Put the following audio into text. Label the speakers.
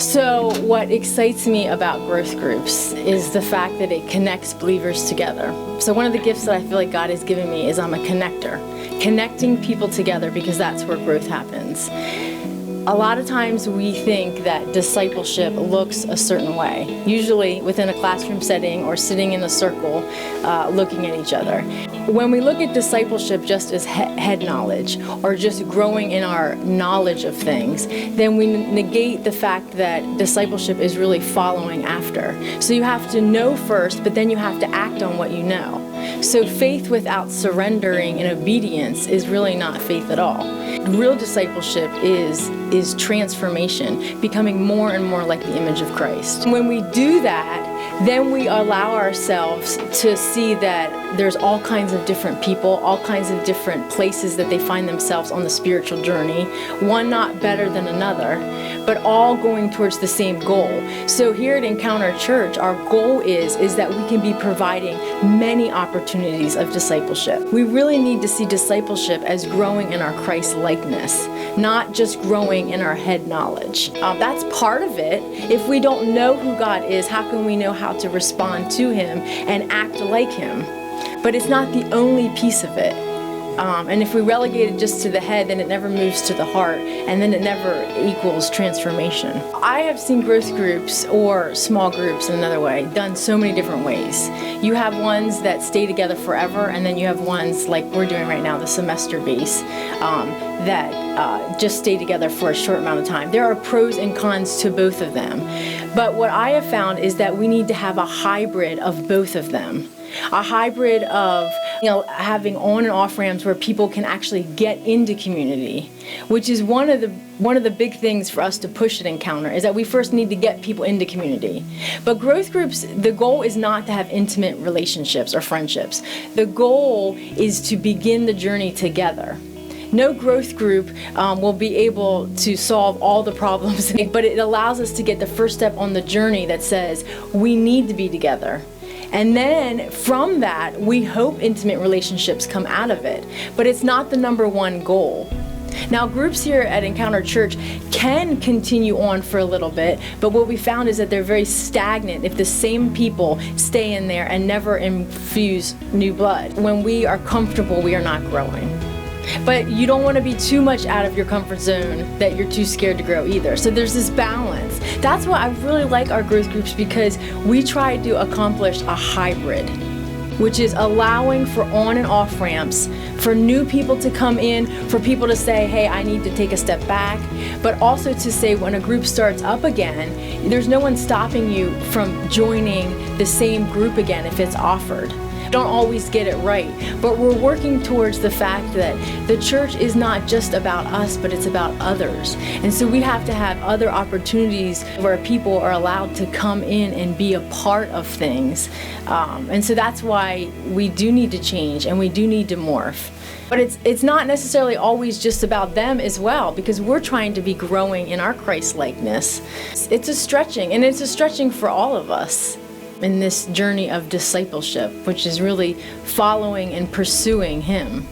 Speaker 1: So what excites me about growth groups is the fact that it connects believers together. So one of the gifts that I feel like God has given me is I'm a connector, connecting people together, because that's where growth happens. A lot of times we think that discipleship looks a certain way, usually within a classroom setting or sitting in a circle looking at each other. When we look at discipleship just as head knowledge or just growing in our knowledge of things, then we negate the fact that discipleship is really following after. So you have to know first, but then you have to act on what you know. So faith without surrendering and obedience is really not faith at all. Real discipleship is transformation, becoming more and more like the image of Christ. When we do that, then we allow ourselves to see that there's all kinds of different people, all kinds of different places that they find themselves on the spiritual journey, one not better than another, but all going towards the same goal. So here at Encounter Church, our goal is that we can be providing many opportunities of discipleship. We really need to see discipleship as growing in our Christ likeness, not just growing in our head knowledge. That's part of it. If we don't know who God is, how can we know how to respond to Him and act like Him? But it's not the only piece of it. And if we relegate it just to the head, then it never moves to the heart, and then it never equals transformation. I have seen growth groups, or small groups in another way, done so many different ways. You have ones that stay together forever, and then you have ones like we're doing right now, the semester base, that just stay together for a short amount of time. There are pros and cons to both of them. But what I have found is that we need to have a hybrid of both of them. A hybrid of, having on and off ramps where people can actually get into community, which is one of the big things for us to push at Encounter, is that we first need to get people into community. But growth groups, the goal is not to have intimate relationships or friendships. The goal is to begin the journey together. No growth group will be able to solve all the problems, but it allows us to get the first step on the journey that says we need to be together. And then from that, we hope intimate relationships come out of it. But it's not the number one goal. Now, groups here at Encounter Church can continue on for a little bit, but what we found is that they're very stagnant if the same people stay in there and never infuse new blood. When we are comfortable, we are not growing. But you don't want to be too much out of your comfort zone that you're too scared to grow either. So there's this balance. That's why I really like our growth groups, because we try to accomplish a hybrid, which is allowing for on and off ramps, for new people to come in, for people to say, hey, I need to take a step back, but also to say when a group starts up again, there's no one stopping you from joining the same group again if it's offered. Don't always get it right, but we're working towards the fact that the church is not just about us, but it's about others. And so we have to have other opportunities where people are allowed to come in and be a part of things. And so that's why we do need to change and we do need to morph. But it's not necessarily always just about them as well, because we're trying to be growing in our Christ-likeness. It's a stretching, and it's a stretching for all of us in this journey of discipleship, which is really following and pursuing Him.